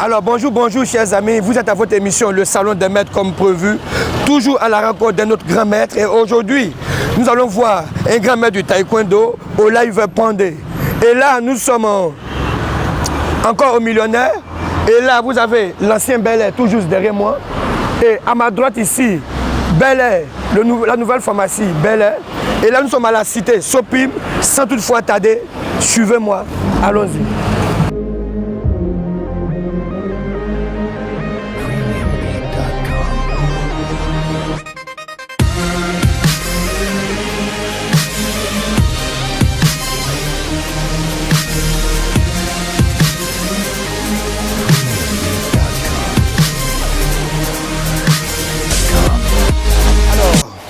Alors bonjour, bonjour chers amis, vous êtes à votre émission Le Salon des Maîtres comme prévu, toujours à la rencontre d'un autre grand maître. Et aujourd'hui, nous allons voir un grand maître du taekwondo, Oliver Pandey. Et là, nous sommes encore au millionnaire. Et là, vous avez l'ancien Bel Air tout juste derrière moi. Et à ma droite ici, Bel Air, la nouvelle pharmacie Bel Air. Et là, nous sommes à la cité Sopim, sans toutefois tarder. Suivez-moi, allons-y.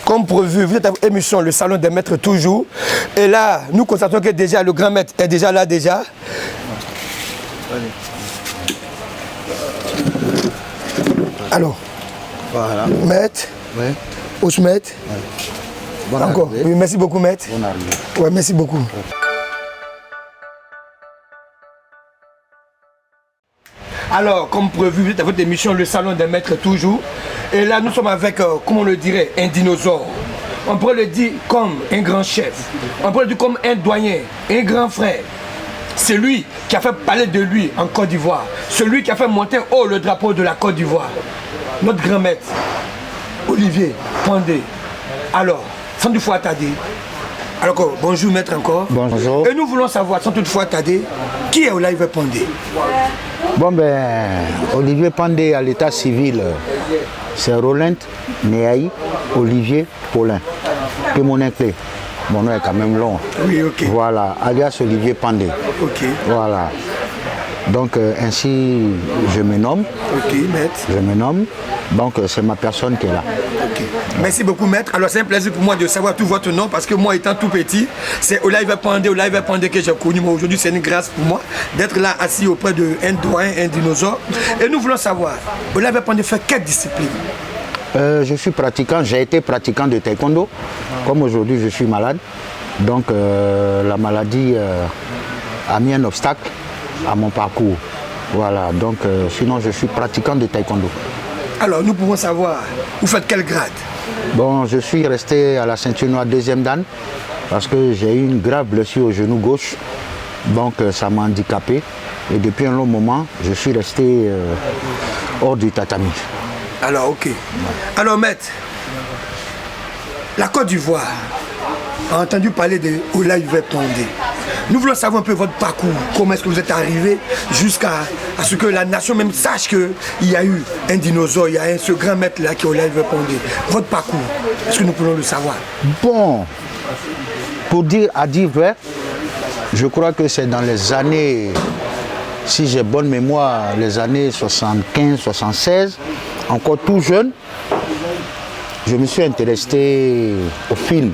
Comme prévu, vous êtes à l'émission Le Salon des Maîtres toujours. Et là, nous constatons que déjà le grand maître est déjà là déjà. Alors, voilà. Maître, oui. Autre maître. Oui. Bon encore. Oui, merci beaucoup maître. Bon arrivée. Ouais, merci beaucoup. Ouais. Alors, comme prévu, vous êtes à votre émission Le Salon des Maîtres toujours. Et là, nous sommes avec, comment on le dirait, un dinosaure. On pourrait le dire comme un grand chef. On pourrait le dire comme un doyen, un grand frère. C'est lui qui a fait parler de lui en Côte d'Ivoire. Celui qui a fait monter haut le drapeau de la Côte d'Ivoire. Notre grand maître, Oliver Pandey. Alors, sans toutefois tarder. Alors, bonjour maître encore. Bonjour. Et nous voulons savoir, sans toutefois tarder, qui est Oliver Pandey? Bon ben, Oliver Pandey à l'état civil, c'est Roland Néaï Olivier Paulin. Que mon nom clé. Mon nom est quand même long. Oui, ok. Voilà, alias Olivier Pandey. Ok. Voilà. Donc ainsi je me nomme. Ok, maître. Je me nomme. Donc c'est ma personne qui est là. Ok. Merci beaucoup maître. Alors c'est un plaisir pour moi de savoir tout votre nom parce que moi étant tout petit, c'est Oliver Pandey que j'ai connu. Mais aujourd'hui c'est une grâce pour moi d'être là assis auprès d'un doyen, un dinosaure. Et nous voulons savoir, Oliver Pandey fait quelle discipline? Je suis pratiquant, j'ai été pratiquant de taekwondo. Comme aujourd'hui je suis malade. Donc la maladie a mis un obstacle à mon parcours. Voilà, donc sinon je suis pratiquant de taekwondo. Alors nous pouvons savoir, vous faites quel grade? Bon, je suis resté à la ceinture noire deuxième dan parce que j'ai eu une grave blessure au genou gauche. Donc ça m'a handicapé. Et depuis un long moment, je suis resté hors du tatami. Alors ok. Alors maître, la Côte d'Ivoire a entendu parler de Oliver Pandey. Nous voulons savoir un peu votre parcours, comment est-ce que vous êtes arrivé jusqu'à ce que la nation même sache qu'il y a eu un dinosaure, il y a ce grand maître là qui est Oliver Pandey. Votre parcours, est-ce que nous pouvons le savoir? Bon, pour dire vrai, je crois que c'est dans les années, si j'ai bonne mémoire, les années 75-76, encore tout jeune, je me suis intéressé au film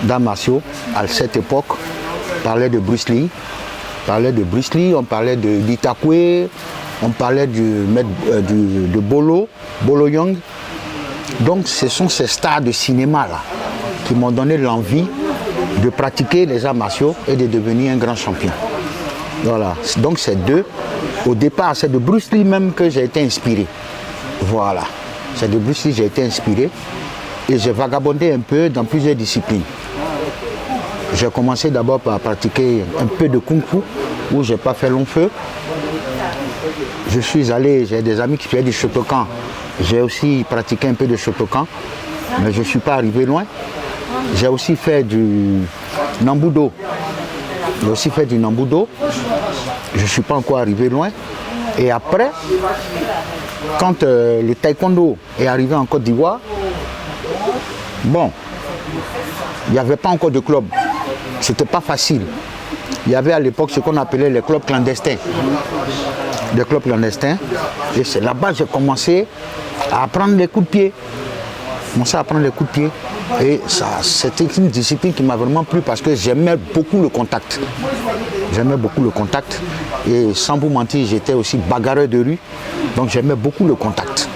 d'arts martiaux à cette époque. On parlait de Bruce Lee, on parlait de l'Itakwe, on parlait de Bolo Young. Donc ce sont ces stars de cinéma là qui m'ont donné l'envie de pratiquer les arts martiaux et de devenir un grand champion. Voilà, donc c'est deux. Au départ, c'est de Bruce Lee même que j'ai été inspiré. Voilà, c'est de Bruce Lee que j'ai été inspiré et j'ai vagabondé un peu dans plusieurs disciplines. J'ai commencé d'abord par pratiquer un peu de Kung Fu, où je n'ai pas fait long feu. Je suis allé, j'ai des amis qui faisaient du Shotokan. J'ai aussi pratiqué un peu de Shotokan, mais je ne suis pas arrivé loin. J'ai aussi fait du Nambudo. Je ne suis pas encore arrivé loin. Et après, quand le taekwondo est arrivé en Côte d'Ivoire, bon, il n'y avait pas encore de club. C'était pas facile. Il y avait à l'époque ce qu'on appelait les clubs clandestins. Des clubs clandestins. Et c'est là-bas que j'ai commencé à apprendre les coups de pied. Et ça, c'était une discipline qui m'a vraiment plu parce que j'aimais beaucoup le contact. Et sans vous mentir, j'étais aussi bagarreur de rue. Donc j'aimais beaucoup le contact.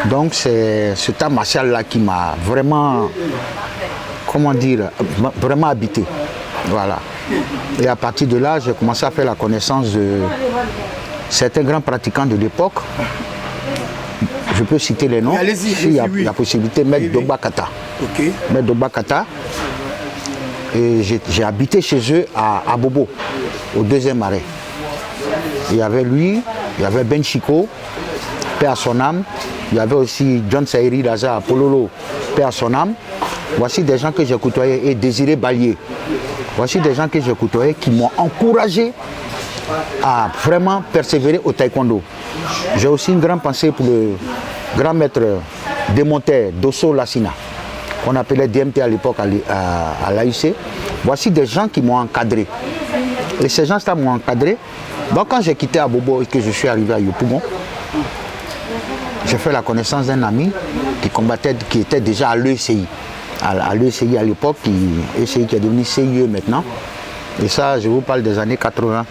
Donc c'est cet art martial-là qui m'a vraiment, comment dire, vraiment habité. Voilà. Et à partir de là, j'ai commencé à faire la connaissance certains grands pratiquants de l'époque. Je peux citer les noms. S'il y a la possibilité, Maître Dogba Kata. Okay. Maître Dogba Kata. Et j'ai habité chez eux à Bobo, au 2e arrêt. Il y avait lui, il y avait Ben Chico, paix à son âme. Il y avait aussi John Saïri Laza à Pololo, paix à son âme. Voici des gens que j'ai côtoyés et Désiré Balier. Voici des gens que j'ai côtoyés qui m'ont encouragé à vraiment persévérer au taekwondo. J'ai aussi une grande pensée pour le grand maître démonteur Dosso Lassina, qu'on appelait DMT à l'époque à l'AUC. Voici des gens qui m'ont encadré. Et ces gens-là m'ont encadré. Donc quand j'ai quitté Abobo et que je suis arrivé à Yopougon, j'ai fait la connaissance d'un ami qui combattait, qui était déjà à l'ECI. À l'ECI à l'époque, ECI qui est devenu CIE maintenant. Et ça, je vous parle des années 80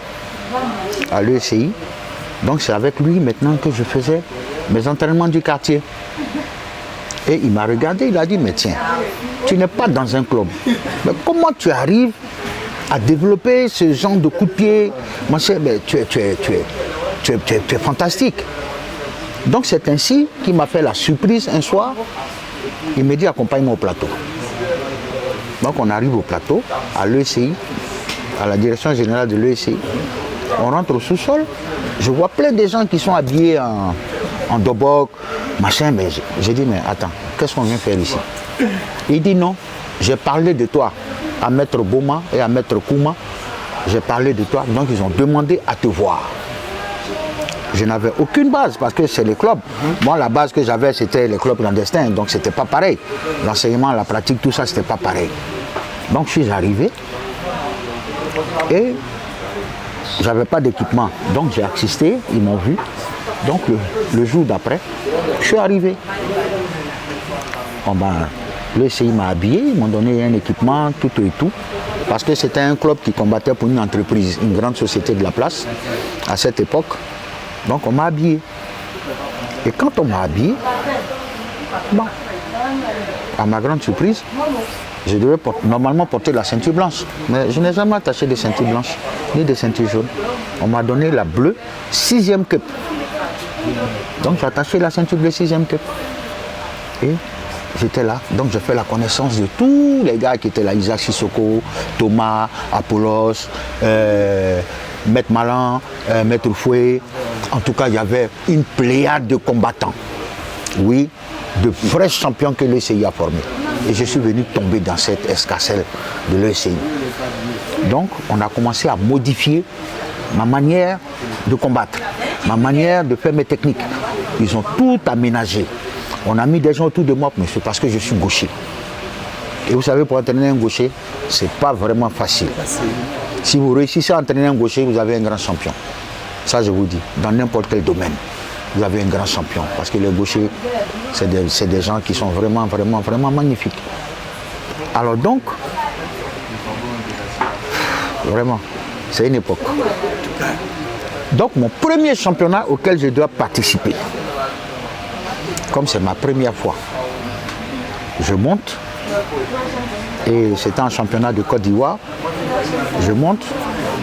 à l'ECI. Donc c'est avec lui maintenant que je faisais mes entraînements du quartier. Et il m'a regardé, il a dit, mais tiens, tu n'es pas dans un club. Mais comment tu arrives à développer ce genre de coup de pied? Moi, tu es fantastique. Donc c'est ainsi qu'il m'a fait la surprise un soir. Il me dit, accompagne-moi au plateau. Donc on arrive au plateau, à l'ECI, à la direction générale de l'ECI. On rentre au sous-sol, je vois plein de gens qui sont habillés en dobok, machin, mais j'ai dit, mais attends, qu'est-ce qu'on vient faire ici? Il dit non, j'ai parlé de toi à Maître Boma et à Maître Kouma, j'ai parlé de toi, donc ils ont demandé à te voir. Je n'avais aucune base parce que c'est les clubs. Moi, la base que j'avais, c'était les clubs clandestins, donc c'était pas pareil. L'enseignement, la pratique, tout ça, c'était pas pareil. Donc je suis arrivé et j'avais pas d'équipement. Donc j'ai assisté, ils m'ont vu. Donc le jour d'après, je suis arrivé. Le CI m'a habillé, ils m'ont donné un équipement, tout et tout. Parce que c'était un club qui combattait pour une entreprise, une grande société de la place, à cette époque. Donc on m'a habillé. Et quand on m'a habillé, bon, à ma grande surprise, je devais normalement porter la ceinture blanche. Mais je n'ai jamais attaché de ceinture blanche, ni de ceinture jaune. On m'a donné la bleue, 6e cup. Donc j'ai attaché la ceinture bleue, 6e cup. Et j'étais là. Donc j'ai fait la connaissance de tous les gars qui étaient là. Isaac Sissoko, Thomas, Apollos, Maître Malan, Maître Fouet. En tout cas, il y avait une pléiade de combattants. Oui, de vrais champions que l'ECI a formés. Et je suis venu tomber dans cette escarcelle de l'ECI. Donc, on a commencé à modifier ma manière de combattre, ma manière de faire mes techniques. Ils ont tout aménagé. On a mis des gens autour de moi, mais c'est parce que je suis gaucher. Et vous savez, pour entraîner un gaucher, c'est pas vraiment facile. Si vous réussissez à entraîner un gaucher, vous avez un grand champion. Ça, je vous dis, dans n'importe quel domaine, vous avez un grand champion. Parce que les gauchers, c'est des gens qui sont vraiment, vraiment, vraiment magnifiques. Alors donc, vraiment, c'est une époque. Donc, mon premier championnat auquel je dois participer, comme c'est ma première fois, je monte, et c'était un championnat de Côte d'Ivoire, je monte.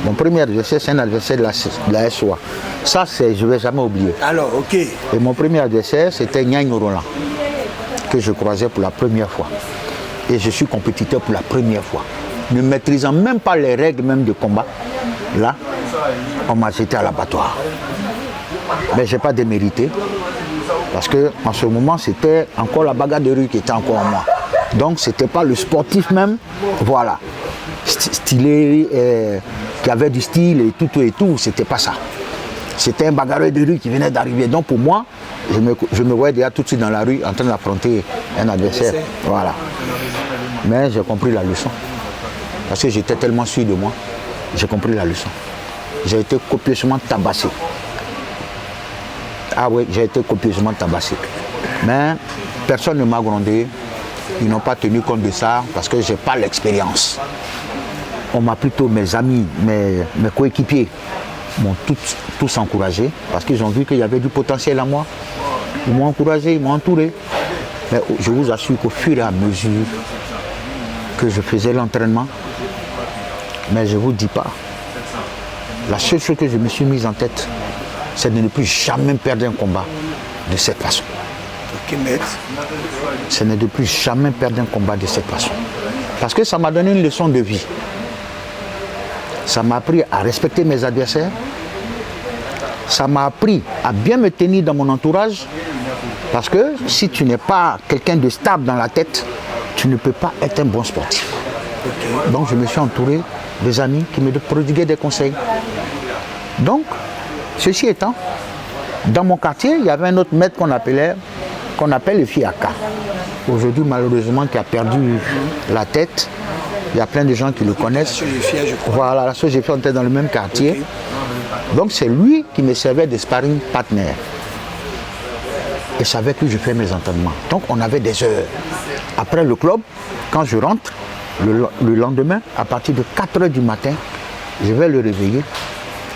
Mon premier adversaire, c'est un adversaire de la SOA. Ça, je ne vais jamais oublier. Alors, ok. Et mon premier adversaire, c'était Nyang Roland, que je croisais pour la première fois. Et je suis compétiteur pour la première fois. Ne maîtrisant même pas les règles même de combat, là, on m'a jeté à l'abattoir. Mais je n'ai pas démérité, parce qu'en ce moment, c'était encore la bagarre de rue qui était encore en moi. Donc, ce n'était pas le sportif même, voilà, stylé, qui avait du style et tout, c'était pas ça. C'était un bagarreur de rue qui venait d'arriver. Donc pour moi, je me voyais déjà tout de suite dans la rue en train d'affronter un adversaire. Voilà. Mais j'ai compris la leçon. Parce que j'étais tellement sûr de moi, j'ai compris la leçon. J'ai été copieusement tabassé. Ah oui, j'ai été copieusement tabassé. Mais personne ne m'a grondé. Ils n'ont pas tenu compte de ça parce que je n'ai pas l'expérience. On m'a plutôt, mes amis, mes coéquipiers, m'ont tous encouragé parce qu'ils ont vu qu'il y avait du potentiel en moi. Ils m'ont encouragé, ils m'ont entouré. Mais je vous assure qu'au fur et à mesure que je faisais l'entraînement, mais je ne vous dis pas, la seule chose que je me suis mise en tête, c'est de ne plus jamais perdre un combat de cette façon. Ok, maître. C'est de ne plus jamais perdre un combat de cette façon. Parce que ça m'a donné une leçon de vie. Ça m'a appris à respecter mes adversaires. Ça m'a appris à bien me tenir dans mon entourage. Parce que si tu n'es pas quelqu'un de stable dans la tête, tu ne peux pas être un bon sportif. Okay. Donc je me suis entouré des amis qui me prodiguaient des conseils. Donc, ceci étant, dans mon quartier, il y avait un autre maître qu'on appelle le Fiaka. Aujourd'hui, malheureusement, qui a perdu la tête. Il y a plein de gens qui le connaissent. Voilà, la SOGEFI, on était dans le même quartier. Okay. Donc c'est lui qui me servait de sparring partner. Et c'est avec lui que je fais mes entraînements. Donc on avait des heures. Après le club, quand je rentre, le lendemain, à partir de 4 h du matin, je vais le réveiller.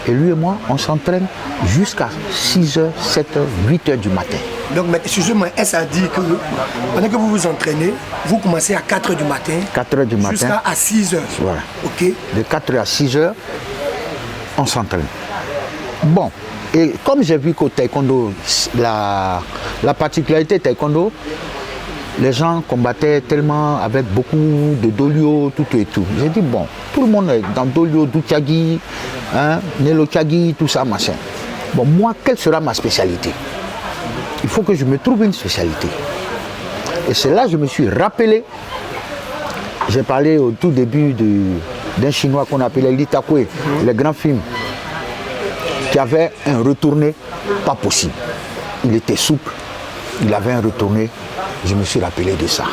Et lui et moi, on s'entraîne jusqu'à 6 h, 7 h, 8 h du matin. Donc, excusez-moi, est-ce à dire que pendant que vous vous entraînez, vous commencez à 4 h du matin 4 h du matin jusqu'à 6 h. Voilà. Ok. De 4 h à 6 h, on s'entraîne. Bon, et comme j'ai vu qu'au taekwondo, la particularité taekwondo, les gens combattaient tellement avec beaucoup de dolio, tout et tout. J'ai dit, bon, tout le monde est dans dolio, douchagi, hein, nelochagi, tout ça, machin. Bon, moi, quelle sera ma spécialité? Il faut que je me trouve une spécialité. Et c'est là que je me suis rappelé. J'ai parlé au tout début d'un Chinois qu'on appelait Li Takwe, le grand film, qui avait un retourné pas possible. Il était souple, il avait un retourné. Je me suis rappelé de ça.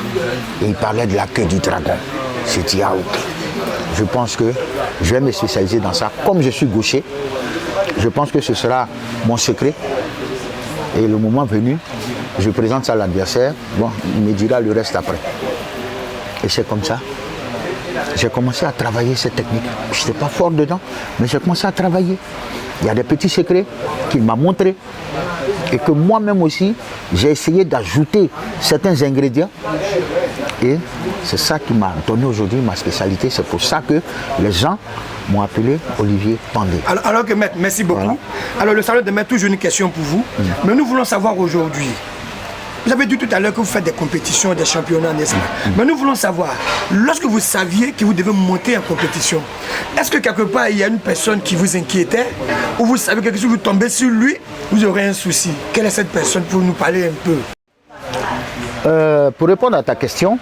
Et il parlait de la queue du dragon. J'ai dit, ah ok. Je pense que je vais me spécialiser dans ça. Comme je suis gaucher, je pense que ce sera mon secret. Et le moment venu, je présente ça à l'adversaire. Bon, il me dira le reste après. Et c'est comme ça. J'ai commencé à travailler cette technique. Je n'étais pas fort dedans, mais j'ai commencé à travailler. Il y a des petits secrets qu'il m'a montrés. Et que moi-même aussi, j'ai essayé d'ajouter certains ingrédients. Et c'est ça qui m'a donné aujourd'hui ma spécialité. C'est pour ça que les gens m'ont appelé Olivier Pandé. Alors que maître, merci beaucoup. Voilà. Alors le salon de maître, toujours une question pour vous. Mais nous voulons savoir aujourd'hui. Vous avez dit tout à l'heure que vous faites des compétitions, des championnats, n'est-ce pas? Mais nous voulons savoir, lorsque vous saviez que vous devez monter en compétition, est-ce que quelque part il y a une personne qui vous inquiétait? Ou vous savez que si vous tombez sur lui, vous aurez un souci? Quelle est cette personne pour nous parler un peu? Pour répondre à ta question,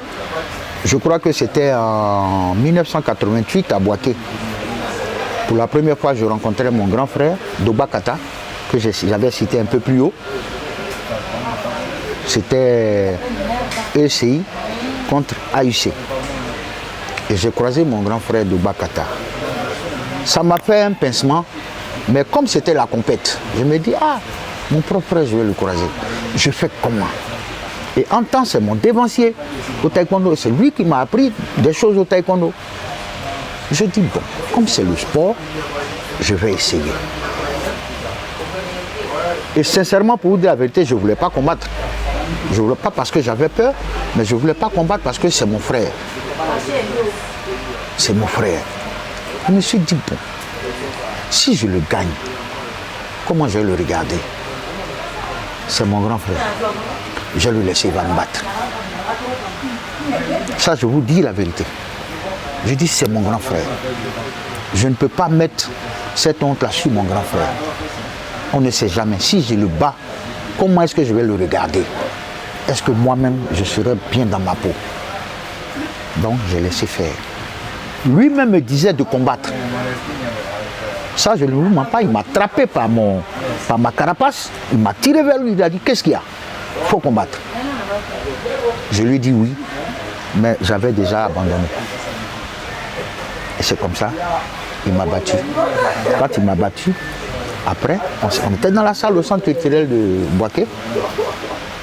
je crois que c'était en 1988 à Boaké. Pour la première fois, je rencontrais mon grand frère, Doba Kata, que j'avais cité un peu plus haut. C'était ECI contre AUC. Et j'ai croisé mon grand frère Doba Kata. Ça m'a fait un pincement, mais comme c'était la compète, je me dis, ah, mon propre frère, je vais le croiser. Je fais comment? Et en temps, c'est mon dévancier au taekwondo. C'est lui qui m'a appris des choses au taekwondo. Je dis, bon, comme c'est le sport, je vais essayer. Et sincèrement, pour vous dire la vérité, je ne voulais pas combattre. Je ne voulais pas parce que j'avais peur, mais je ne voulais pas combattre parce que c'est mon frère. C'est mon frère. Je me suis dit, bon, si je le gagne, comment je vais le regarder? C'est mon grand frère. Je vais le laisser, il va me battre. Ça, je vous dis la vérité. Je dis, c'est mon grand frère. Je ne peux pas mettre cette honte-là sur mon grand frère. On ne sait jamais. Si je le bats, comment est-ce que je vais le regarder? Est-ce que moi-même, je serai bien dans ma peau? Donc, j'ai laissé faire. Lui-même me disait de combattre. Ça, je ne vous mens pas. Il m'a attrapé par ma carapace. Il m'a tiré vers lui. Il a dit, qu'est-ce qu'il y a? Il faut combattre. Je lui ai dit oui, mais j'avais déjà abandonné. Et c'est comme ça, il m'a battu. Quand il m'a battu, après, on était dans la salle au centre culturel de Boaké.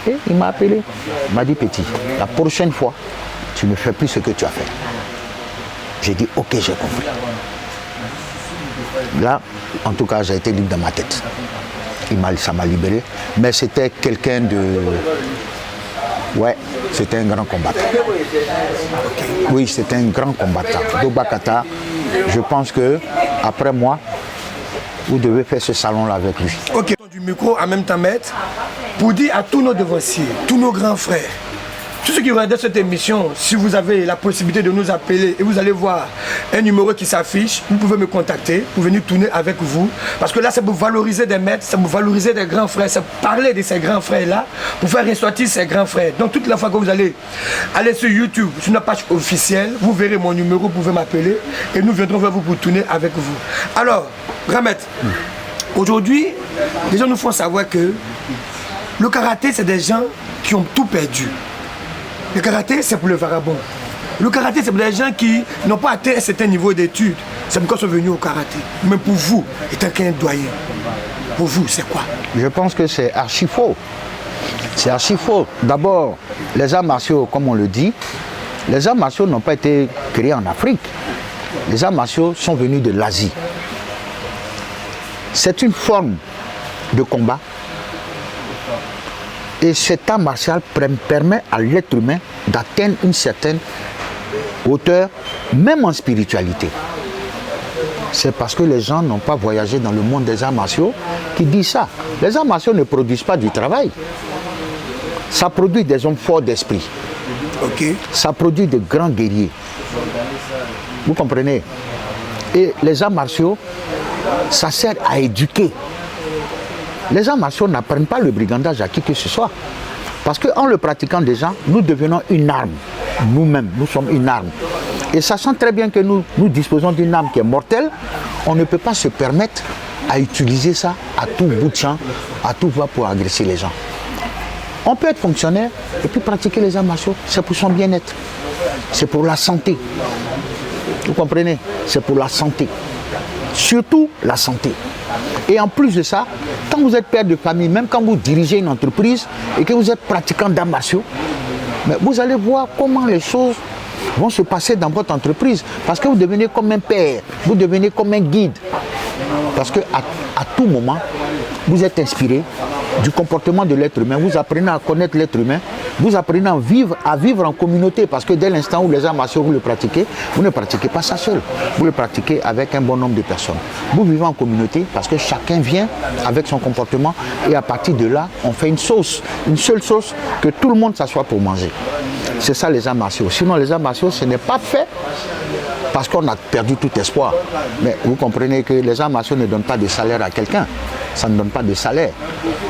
Et il m'a appelé. Il m'a dit, petit, la prochaine fois, tu ne fais plus ce que tu as fait. J'ai dit, ok, j'ai compris. Là, en tout cas, j'ai été libre dans ma tête. Ça m'a libéré. Mais c'était quelqu'un de... Ouais, c'était un grand combattant. Oui, c'était un grand combattant. Doba Kata, je pense que après moi, vous devez faire ce salon-là avec lui. Ok. du micro en même temps, maître, pour dire à tous nos devanciers, tous nos grands frères, tous ceux qui regardent cette émission, si vous avez la possibilité de nous appeler et vous allez voir un numéro qui s'affiche, vous pouvez me contacter pour venir tourner avec vous. Parce que là, c'est pour valoriser des maîtres, c'est pour valoriser des grands frères, c'est pour parler de ces grands frères-là, pour faire ressortir ces grands frères. Donc, toute la fois que vous allez aller sur YouTube, sur une page officielle, vous verrez mon numéro, vous pouvez m'appeler et nous viendrons vers vous pour tourner avec vous. Alors, grand maître, aujourd'hui, les gens nous font savoir que le karaté, c'est des gens qui ont tout perdu. Le karaté, c'est pour le vagabond. Le karaté, c'est pour les gens qui n'ont pas atteint un certain niveau d'études. C'est pourquoi ils sont venus au karaté. Mais pour vous, étant qu'un doyen, pour vous, c'est quoi? Je pense que c'est archi faux. C'est archi faux. D'abord, les arts martiaux, comme on le dit, les arts martiaux n'ont pas été créés en Afrique. Les arts martiaux sont venus de l'Asie. C'est une forme de combat. Et cet art martial permet à l'être humain d'atteindre une certaine hauteur, même en spiritualité. C'est parce que les gens n'ont pas voyagé dans le monde des arts martiaux qui disent ça. Les arts martiaux ne produisent pas du travail. Ça produit des hommes forts d'esprit. Okay. Ça produit de grands guerriers. Vous comprenez? Et les arts martiaux, ça sert à éduquer. Les arts martiaux n'apprennent pas le brigandage à qui que ce soit. Parce qu'en le pratiquant déjà, nous devenons une arme. Nous-mêmes, nous sommes une arme. Et sachant très bien que nous disposons d'une arme qui est mortelle, on ne peut pas se permettre à utiliser ça à tout bout de champ, à tout va pour agresser les gens. On peut être fonctionnaire et puis pratiquer les arts martiaux. C'est pour son bien-être. C'est pour la santé. Vous comprenez? C'est pour la santé. Surtout la santé. Et en plus de ça, quand vous êtes père de famille, même quand vous dirigez une entreprise et que vous êtes pratiquant d'arts martiaux, mais vous allez voir comment les choses vont se passer dans votre entreprise. Parce que vous devenez comme un père, vous devenez comme un guide. Parce qu'à tout moment, vous êtes inspiré du comportement de l'être humain. Vous apprenez à connaître l'être humain. Vous apprenez à vivre en communauté. Parce que dès l'instant où les arts martiaux, vous le pratiquez, vous ne pratiquez pas ça seul. Vous le pratiquez avec un bon nombre de personnes. Vous vivez en communauté parce que chacun vient avec son comportement. Et à partir de là, on fait une sauce. Une seule sauce que tout le monde s'assoit pour manger. C'est ça les arts martiaux. Sinon, les arts martiaux, ce n'est pas fait parce qu'on a perdu tout espoir. Mais vous comprenez que les arts martiaux ne donnent pas de salaire à quelqu'un. Ça ne donne pas de salaire.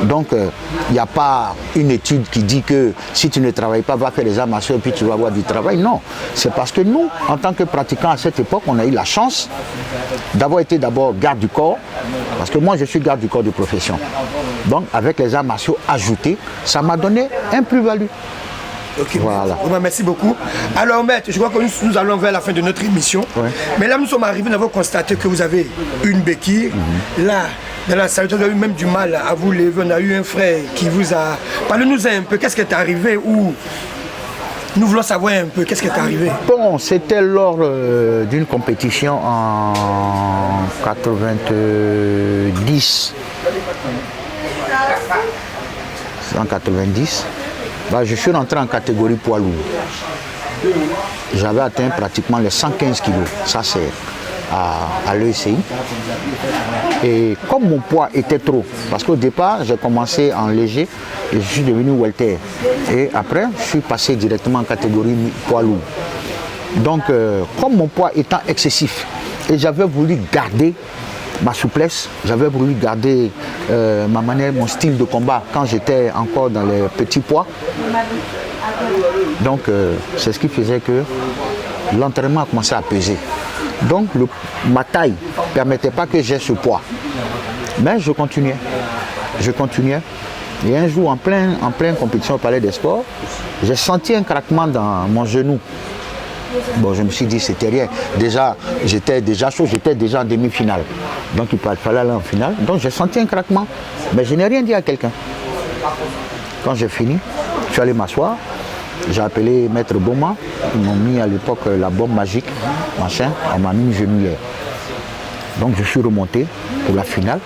Donc, il n'y a pas une étude qui dit que si tu ne travailles pas, va faire les arts martiaux et puis tu vas avoir du travail. Non. C'est parce que nous, en tant que pratiquants à cette époque, on a eu la chance d'avoir été d'abord garde du corps. Parce que moi, je suis garde du corps de profession. Donc, avec les arts martiaux ajoutés, ça m'a donné un plus-value. Ok, voilà. Merci beaucoup. Alors, maître, je crois que nous allons vers la fin de notre émission. Ouais. Mais là, nous sommes arrivés, nous avons constaté que vous avez une béquille. Là, dans la salle, vous avez eu même du mal à vous lever. On a eu un frère qui vous a... Parlez-nous un peu, qu'est-ce qui est arrivé ou... Nous voulons savoir un peu, qu'est-ce qui est arrivé? Bon, c'était lors d'une compétition en 90. En 90. Bah, je suis rentré en catégorie poids lourd. J'avais atteint pratiquement les 115 kilos. Ça, c'est à l'ECI. Et comme mon poids était trop, parce qu'au départ, j'ai commencé en léger et je suis devenu welter. Et après, je suis passé directement en catégorie poids lourd. Donc, comme mon poids étant excessif, et j'avais voulu garder ma souplesse, j'avais voulu garder ma manière, mon style de combat quand j'étais encore dans les petits poids. Donc c'est ce qui faisait que l'entraînement a commencé à peser. Donc ma taille ne permettait pas que j'aie ce poids. Mais je continuais. Et un jour, en pleine compétition au Palais des Sports, j'ai senti un craquement dans mon genou. Bon, je me suis dit, c'était rien. Déjà, j'étais déjà chaud, j'étais déjà en demi-finale. Donc, il fallait aller en finale. Donc, j'ai senti un craquement. Mais je n'ai rien dit à quelqu'un. Quand j'ai fini, je suis allé m'asseoir. J'ai appelé Maître Boma. Ils m'ont mis à l'époque la bombe magique. Machin. On m'a mis une genouillère. Donc, je suis remonté pour la finale.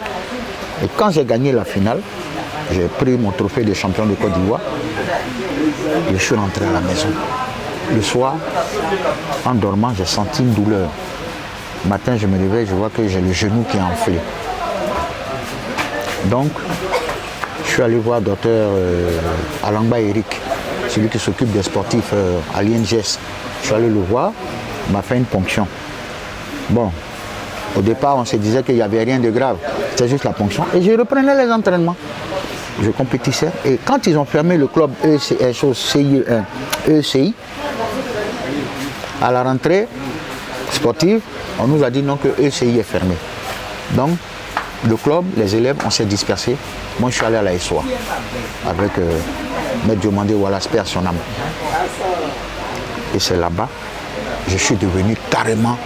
Et quand j'ai gagné la finale, j'ai pris mon trophée de champion de Côte d'Ivoire. Et je suis rentré à la maison. Le soir, en dormant, j'ai senti une douleur. Le matin, je me réveille, je vois que j'ai le genou qui est enflé. Donc, suis allé voir docteur Alangba Eric, celui qui s'occupe des sportifs à l'INGS. Je suis allé le voir, il m'a fait une ponction. Bon, au départ, on se disait qu'il n'y avait rien de grave, c'était juste la ponction. Et je reprenais les entraînements. Je compétissais. Et quand ils ont fermé le club ECI, à la rentrée sportive, on nous a dit non, que ECI est fermé. Donc, le club, les élèves, on s'est dispersés. Moi, je suis allé à la SOA avec Maître Diomandé Wallace Père son âme. Et c'est là-bas, je suis devenu carrément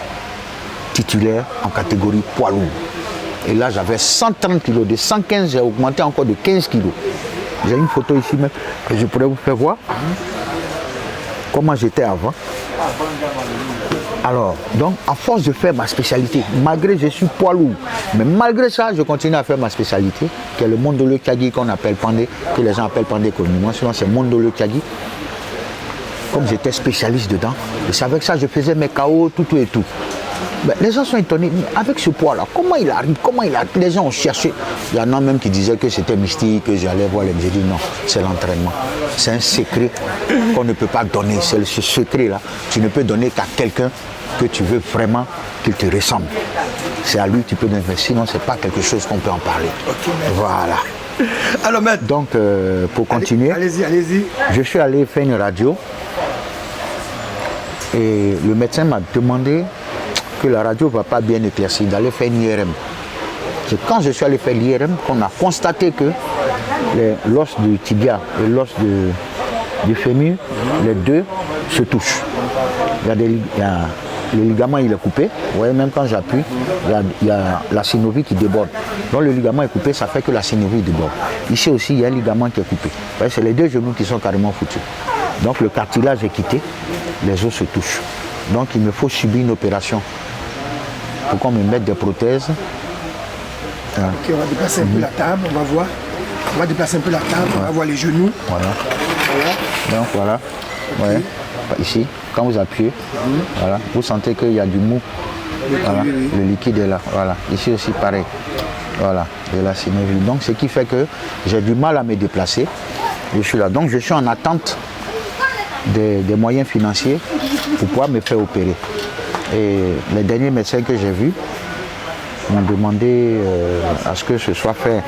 titulaire en catégorie poids lourd. Et là, j'avais 130 kg. De 115, j'ai augmenté encore de 15 kg. J'ai une photo ici même que je pourrais vous faire voir comment j'étais avant. Alors, donc, à force de faire ma spécialité, malgré que je suis poids lourd, mais malgré ça, je continue à faire ma spécialité, qui est le Mondolo Tchagi qu'on appelle Pandé, que les gens appellent Pandé communément, sinon c'est Mondolo Tchagi. Comme j'étais spécialiste dedans, et c'est avec ça que je faisais mes KO, tout et tout. Mais les gens sont étonnés, mais avec ce poids-là, comment il arrive, les gens ont cherché. Il y en a même qui disaient que c'était mystique, que j'allais voir les. J'ai dit non, c'est l'entraînement. C'est un secret qu'on ne peut pas donner. C'est ce secret-là, tu ne peux donner qu'à quelqu'un que tu veux vraiment qu'il te ressemble. C'est à lui que tu peux donner, sinon c'est pas quelque chose qu'on peut en parler. Okay, voilà. Alors maître. Donc pour continuer, allez-y. Je suis allé faire une radio et le médecin m'a demandé que la radio ne va pas bien éclaircir, d'aller faire une IRM. C'est quand je suis allé faire l'IRM qu'on a constaté que l'os du tibia et l'os du fémur, les deux se touchent. Le ligament il est coupé, vous voyez même quand j'appuie, il y a la synovie qui déborde. Donc le ligament est coupé, ça fait que la synovie déborde. Ici aussi il y a un ligament qui est coupé. Vous voyez, c'est les deux genoux qui sont carrément foutus. Donc le cartilage est quitté, les os se touchent. Donc il me faut subir une opération pour qu'on me mette des prothèses. Ok, on va déplacer un peu la table, on va voir. On va déplacer un peu la table, on va voir les genoux. Voilà. Donc voilà. Ouais. Ici, quand vous appuyez, voilà, vous sentez qu'il y a du mou. Voilà. Le liquide est là. Voilà. Ici aussi pareil. Voilà, de la synovie. Donc ce qui fait que j'ai du mal à me déplacer. Je suis là. Donc je suis en attente des moyens financiers pour pouvoir me faire opérer. Et les derniers médecins que j'ai vus m'ont demandé à ce que ce soit fait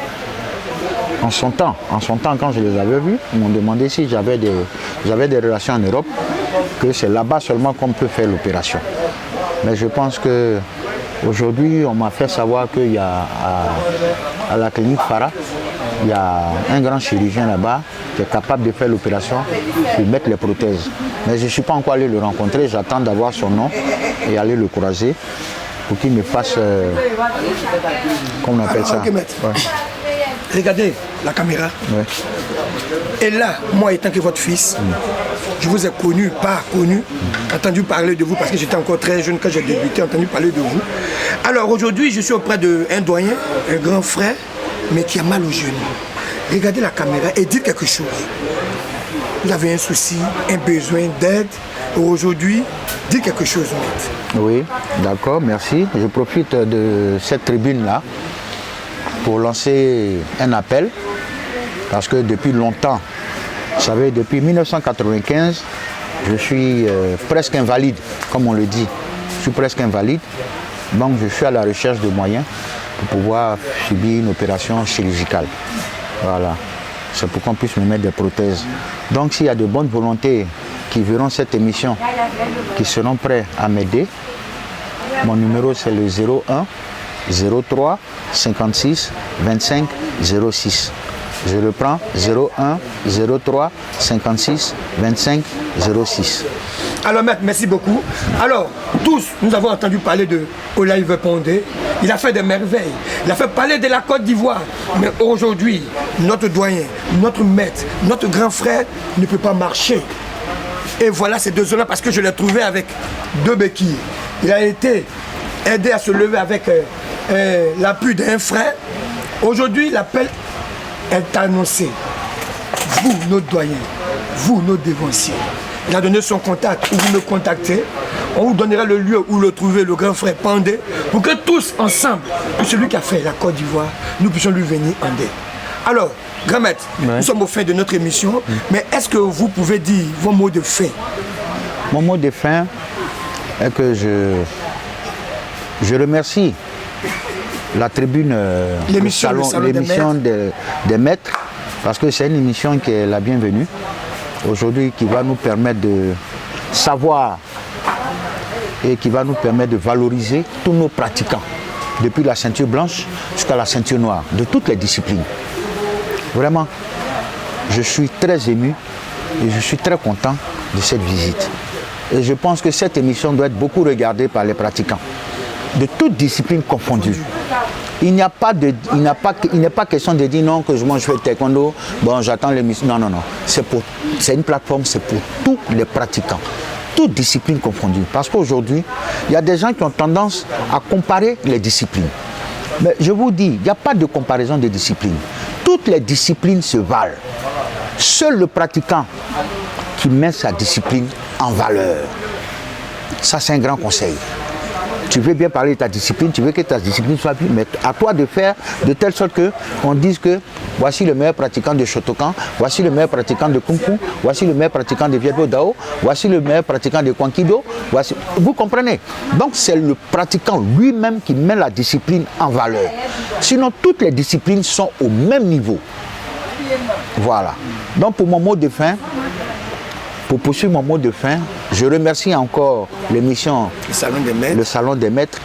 en son temps. En son temps, quand je les avais vus, ils m'ont demandé si j'avais des relations en Europe, que c'est là-bas seulement qu'on peut faire l'opération. Mais je pense qu'aujourd'hui, on m'a fait savoir qu'il y a à la clinique Farah, il y a un grand chirurgien là-bas qui est capable de faire l'opération et mettre les prothèses. Mais je ne suis pas encore allé le rencontrer, j'attends d'avoir son nom et aller le croiser pour qu'il me fasse, comment on appelle ça. Okay, ouais. Regardez la caméra. Ouais. Et là, moi étant que votre fils, je vous ai connu, entendu parler de vous parce que j'étais encore très jeune quand j'ai débuté, entendu parler de vous. Alors aujourd'hui, je suis auprès d'un doyen, un grand frère, mais qui a mal au genou. Regardez la caméra et dites quelque chose. Vous avez un souci, un besoin d'aide. Aujourd'hui, dites quelque chose, maître. Oui, d'accord, merci. Je profite de cette tribune-là pour lancer un appel. Parce que depuis longtemps, vous savez, depuis 1995, je suis presque invalide, comme on le dit. Je suis presque invalide. Donc je suis à la recherche de moyens pour pouvoir subir une opération chirurgicale. Voilà. C'est pour qu'on puisse me mettre des prothèses. Donc s'il y a de bonnes volontés qui verront cette émission, qui seront prêts à m'aider, mon numéro c'est le 01 03 56 25 06. Je le prends, 01 03 56 25 06. Alors maître, merci beaucoup. Alors, tous, nous avons entendu parler de Olaïve Pondé. Il a fait des merveilles. Il a fait parler de la Côte d'Ivoire. Mais aujourd'hui, notre doyen, notre maître, notre grand frère ne peut pas marcher. Et voilà, c'est désolant parce que je l'ai trouvé avec 2 béquilles. Il a été aidé à se lever avec l'appui d'un frère. Aujourd'hui, l'appel est annoncé. Vous, notre doyen, vous, nos dévanciers. Il a donné son contact, où vous me contactez. On vous donnera le lieu où le trouver, le grand frère Pandé, pour que tous ensemble, celui qui a fait la Côte d'Ivoire, nous puissions lui venir en aide. Alors, grand maître, nous sommes au fin de notre émission, mais est-ce que vous pouvez dire vos mots de fin? Mon mot de fin est que je remercie la tribune, l'émission des maîtres, parce que c'est une émission qui est la bienvenue aujourd'hui, qui va nous permettre de savoir et qui va nous permettre de valoriser tous nos pratiquants, depuis la ceinture blanche jusqu'à la ceinture noire, de toutes les disciplines. Vraiment, je suis très ému et je suis très content de cette visite. Et je pense que cette émission doit être beaucoup regardée par les pratiquants, de toutes disciplines confondues. Il n'est pas question de dire non, que moi je fais taekwondo, bon j'attends l'émission. Non, non, non. C'est une plateforme, c'est pour tous les pratiquants, toutes disciplines confondues. Parce qu'aujourd'hui, il y a des gens qui ont tendance à comparer les disciplines. Mais je vous dis, il n'y a pas de comparaison de disciplines. Toutes les disciplines se valent. Seul le pratiquant qui met sa discipline en valeur. Ça, c'est un grand conseil. Tu veux bien parler de ta discipline, tu veux que ta discipline soit vue, mais à toi de faire de telle sorte qu'on dise que voici le meilleur pratiquant de Shotokan, voici le meilleur pratiquant de Kung Fu, voici le meilleur pratiquant de Viet Vo Dao, voici le meilleur pratiquant de Kwankido. Voici... Vous comprenez? Donc c'est le pratiquant lui-même qui met la discipline en valeur. Sinon, toutes les disciplines sont au même niveau. Voilà. Donc pour mon mot de fin, pour poursuivre mon mot de fin, je remercie encore l'émission Le Salon des Maîtres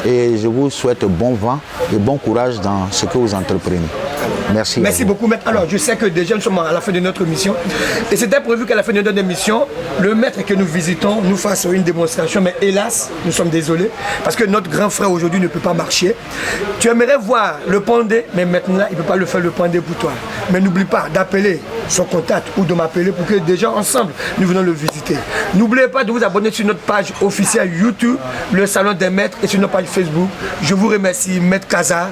et je vous souhaite bon vent et bon courage dans ce que vous entreprenez. Merci. Merci beaucoup, maître. Alors, je sais que déjà nous sommes à la fin de notre émission et c'était prévu qu'à la fin de notre émission, le maître que nous visitons nous fasse une démonstration, mais hélas, nous sommes désolés parce que notre grand frère aujourd'hui ne peut pas marcher. Tu aimerais voir le pendé, mais maintenant, il ne peut pas le faire le pendé pour toi. Mais n'oublie pas d'appeler son contact ou de m'appeler pour que déjà ensemble, nous venons le visiter. N'oubliez pas de vous abonner sur notre page officielle YouTube, Le Salon des Maîtres, et sur notre page Facebook. Je vous remercie, Maître Kaza.